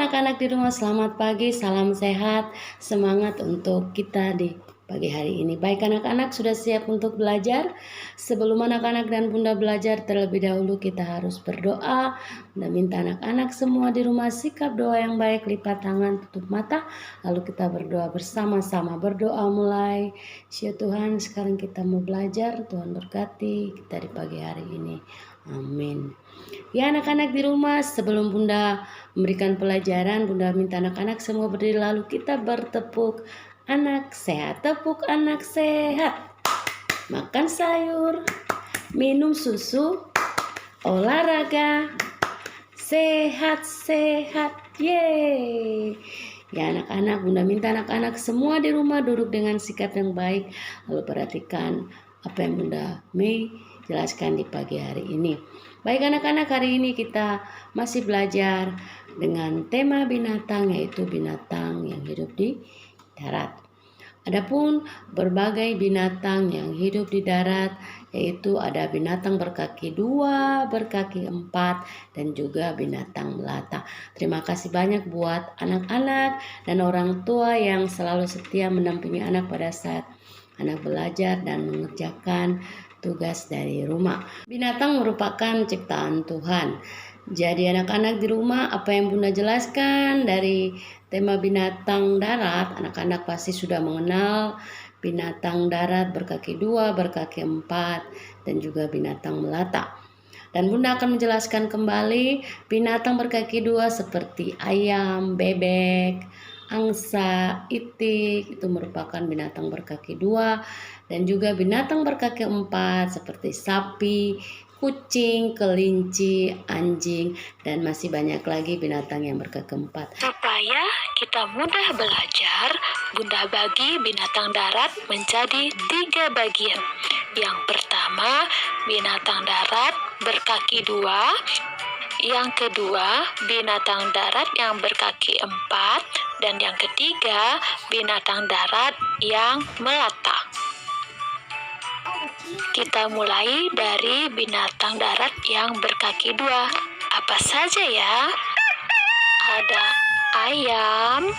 anak-anak di rumah, selamat pagi, salam sehat, semangat untuk kita di pagi hari ini. Baik anak-anak, sudah siap untuk belajar? Sebelum anak-anak dan bunda belajar, terlebih dahulu kita harus berdoa. Bunda minta anak-anak semua di rumah sikap doa yang baik, lipat tangan, tutup mata, lalu kita berdoa bersama-sama. Berdoa mulai. Ya Tuhan, sekarang kita mau belajar, Tuhan berkati kita di pagi hari ini. Amin. Ya anak-anak di rumah, sebelum bunda memberikan pelajaran, bunda minta anak-anak semua berdiri lalu kita bertepuk. Anak sehat, tepuk anak sehat. Makan sayur, minum susu, olahraga, sehat-sehat. Yeay. Ya anak-anak, bunda minta anak-anak semua di rumah duduk dengan sikap yang baik. Lalu perhatikan apa yang bunda Mei jelaskan di pagi hari ini. Baik anak-anak, hari ini kita masih belajar dengan tema binatang, yaitu binatang yang hidup di darat. Adapun berbagai binatang yang hidup di darat, yaitu ada binatang berkaki 2, berkaki 4, dan juga binatang melata. Terima kasih banyak buat anak-anak dan orang tua yang selalu setia mendampingi anak pada saat anak belajar dan mengerjakan tugas dari rumah. Binatang merupakan ciptaan Tuhan. Jadi anak-anak di rumah, apa yang bunda jelaskan dari tema binatang darat, anak-anak pasti sudah mengenal binatang darat berkaki 2, berkaki 4, dan juga binatang melata. Dan bunda akan menjelaskan kembali binatang berkaki 2 seperti ayam, bebek, angsa, itik, itu merupakan binatang berkaki 2, dan juga binatang berkaki 4 seperti sapi, kucing, kelinci, anjing, dan masih banyak lagi binatang yang berkaki 4. Supaya kita mudah belajar, bunda bagi binatang darat menjadi 3 bagian. Yang pertama, binatang darat berkaki 2. Yang kedua, binatang darat yang berkaki 4. Dan yang ketiga, binatang darat yang melata. Kita mulai dari binatang darat yang berkaki 2. Apa saja ya? Ada ayam,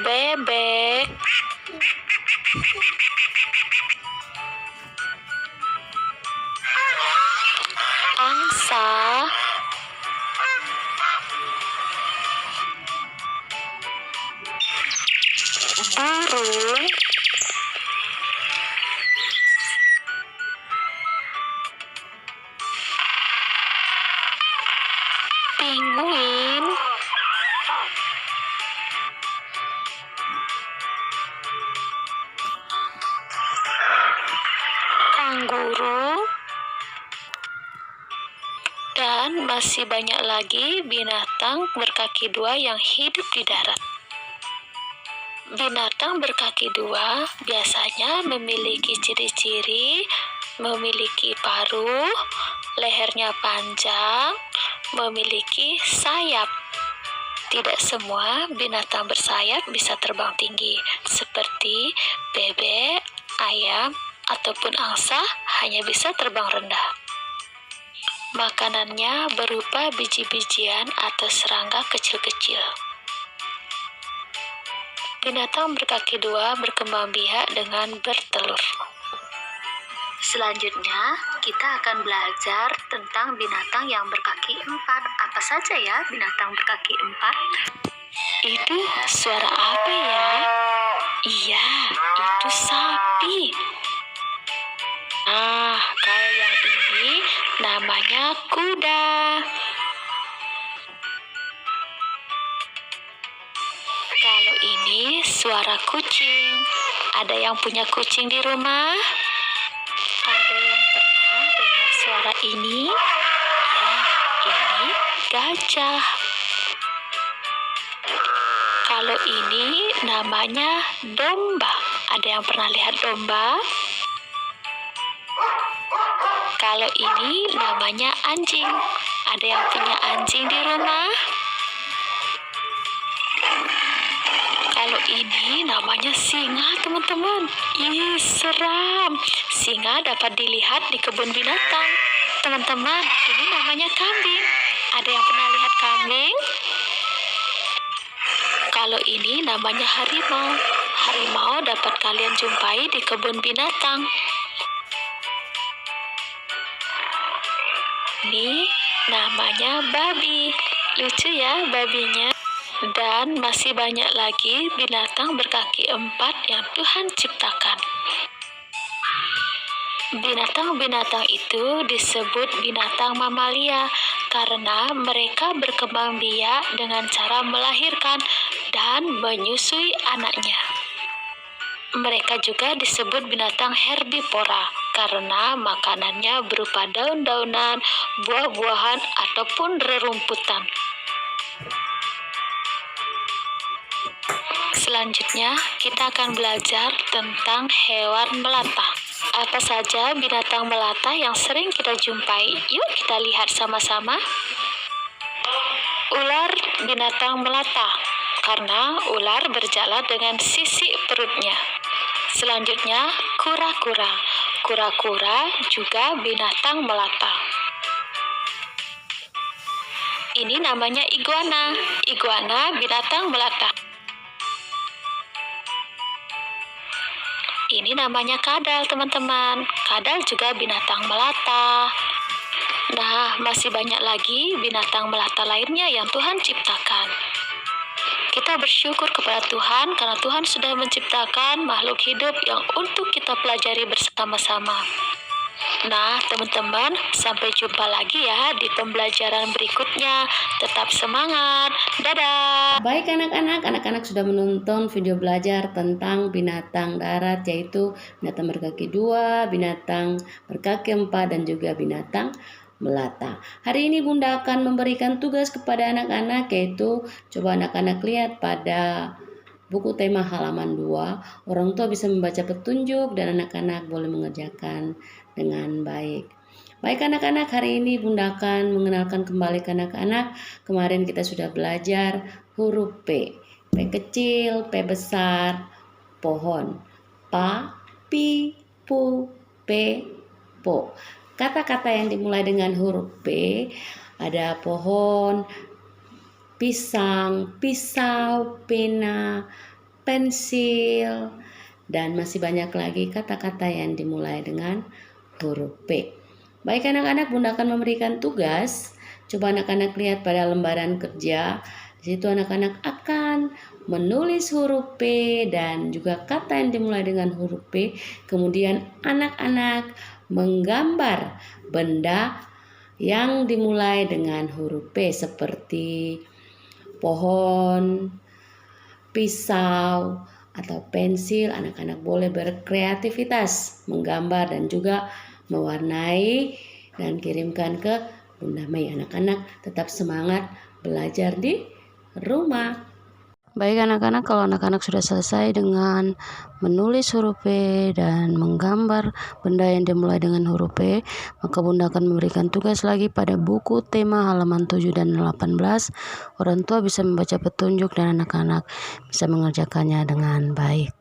bebek, angsa, burung, pinguin, kanguru, dan masih banyak lagi binatang berkaki 2 yang hidup di darat. Binatang berkaki 2 biasanya memiliki ciri-ciri memiliki paruh, lehernya panjang, memiliki sayap. Tidak semua binatang bersayap bisa terbang tinggi, seperti bebek, ayam, ataupun angsa hanya bisa terbang rendah. Makanannya berupa biji-bijian atau serangga kecil-kecil. Binatang berkaki 2 berkembang biak dengan bertelur. Selanjutnya, kita akan belajar tentang binatang yang berkaki 4. Apa saja ya binatang berkaki 4? Itu suara apa ya? Iya, itu sapi. Nah, kalau yang ini namanya kuda. Kalau ini suara kucing. Ada yang punya kucing di rumah? Ada yang pernah dengar suara ini? Ya, ini gajah. Kalau ini namanya domba. Ada yang pernah lihat domba? Kalau ini namanya anjing. Ada yang punya anjing di rumah? Kalau ini namanya singa, teman-teman. Ih, seram. Singa dapat dilihat di kebun binatang. Teman-teman, ini namanya kambing. Ada yang pernah lihat kambing? Kalau ini namanya harimau. Harimau dapat kalian jumpai di kebun binatang. Ini namanya babi. Lucu ya babinya. Dan masih banyak lagi binatang berkaki 4 yang Tuhan ciptakan. Binatang-binatang itu disebut binatang mamalia karena mereka berkembang biak dengan cara melahirkan dan menyusui anaknya. Mereka juga disebut binatang herbivora karena makanannya berupa daun-daunan, buah-buahan, ataupun rerumputan. Selanjutnya, kita akan belajar tentang hewan melata. Apa saja binatang melata yang sering kita jumpai? Yuk kita lihat sama-sama. Ular binatang melata, karena ular berjalan dengan sisik perutnya. Selanjutnya, kura-kura. Kura-kura juga binatang melata. Ini namanya iguana. Iguana binatang melata. Ini namanya kadal, teman-teman. Kadal juga binatang melata. Nah, masih banyak lagi binatang melata lainnya yang Tuhan ciptakan. Kita bersyukur kepada Tuhan karena Tuhan sudah menciptakan makhluk hidup yang untuk kita pelajari bersama-sama. Nah, teman-teman, sampai jumpa lagi ya di pembelajaran berikutnya. Tetap semangat. Dadah! Baik anak-anak sudah menonton video belajar tentang binatang darat, yaitu binatang berkaki 2, binatang berkaki 4, dan juga binatang melata. Hari ini Bunda akan memberikan tugas kepada anak-anak, yaitu coba anak-anak lihat pada buku tema halaman 2. Orang tua bisa membaca petunjuk dan anak-anak boleh mengerjakan dengan baik. Baik anak-anak, hari ini Bunda akan mengenalkan kembali ke anak-anak. Kemarin kita sudah belajar huruf P. P kecil, P besar, pohon. Pa, pi, pu, pe, po. Kata-kata yang dimulai dengan huruf P ada pohon, pisang, pisau, pena, pensil, dan masih banyak lagi kata-kata yang dimulai dengan huruf P. Baik anak-anak, Bunda akan memberikan tugas. Coba anak-anak lihat pada lembaran kerja. Di situ anak-anak akan menulis huruf P dan juga kata yang dimulai dengan huruf P. Kemudian anak-anak menggambar benda yang dimulai dengan huruf P seperti pohon, pisau, atau pensil. Anak-anak boleh berkreativitas menggambar dan juga mewarnai dan kirimkan ke Bunda Mei. Anak-anak tetap semangat belajar di rumah. Baik anak-anak, kalau anak-anak sudah selesai dengan menulis huruf P dan menggambar benda yang dimulai dengan huruf P, maka Bunda akan memberikan tugas lagi pada buku tema halaman 7 dan 18. Orang tua bisa membaca petunjuk dan anak-anak bisa mengerjakannya dengan baik.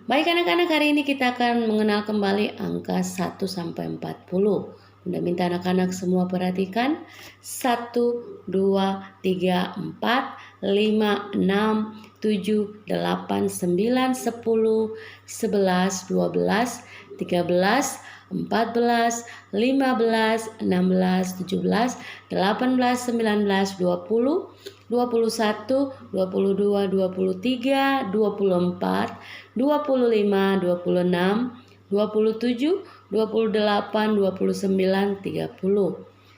Baik anak-anak, hari ini kita akan mengenal kembali angka 1 sampai 40. Bunda minta anak-anak semua perhatikan. 1, 2, 3, 4, 5, 6, 7, 8, 9, 10, 11, 12, 13, 14, 15, 16, 17, 18, 19, 20, 21, 22, 23, 24, 25, 26, 27, 28, 29, 30,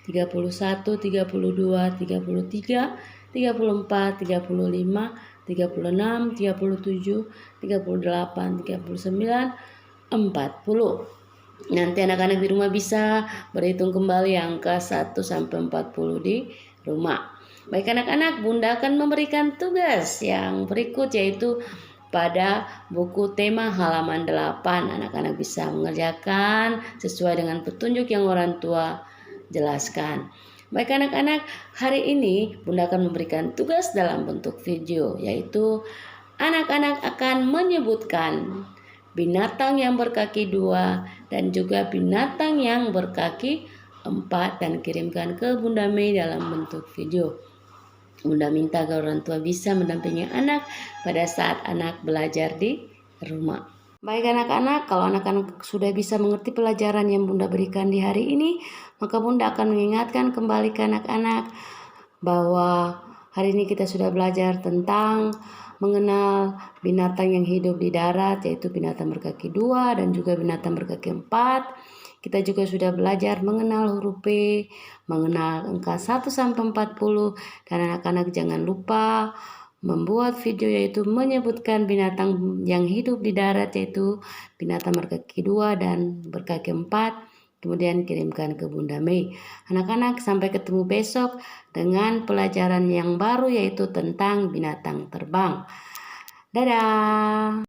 31, 32, 33, 34, 35, 36, 37, 38, 39, 40. Nanti anak-anak di rumah bisa berhitung kembali angka 1 sampai 40 di rumah. Baik anak-anak, Bunda akan memberikan tugas yang berikut, yaitu pada buku tema halaman 8. Anak-anak bisa mengerjakan sesuai dengan petunjuk yang orang tua jelaskan. Baik anak-anak, hari ini Bunda akan memberikan tugas dalam bentuk video, yaitu anak-anak akan menyebutkan binatang yang berkaki 2, dan juga binatang yang berkaki 4 dan kirimkan ke Bunda Mei dalam bentuk video. Bunda minta agar orang tua bisa mendampingi anak pada saat anak belajar di rumah. Baik anak-anak, kalau anak-anak sudah bisa mengerti pelajaran yang Bunda berikan di hari ini, maka Bunda akan mengingatkan kembali ke anak-anak bahwa hari ini kita sudah belajar tentang mengenal binatang yang hidup di darat, yaitu binatang berkaki 2 dan juga binatang berkaki 4. Kita juga sudah belajar mengenal huruf P, mengenal angka 1 sampai 40, dan anak-anak jangan lupa membuat video yaitu menyebutkan binatang yang hidup di darat, yaitu binatang berkaki 2 dan berkaki 4. Kemudian kirimkan ke Bunda Mei. Anak-anak, sampai ketemu besok dengan pelajaran yang baru yaitu tentang binatang terbang. Dadah!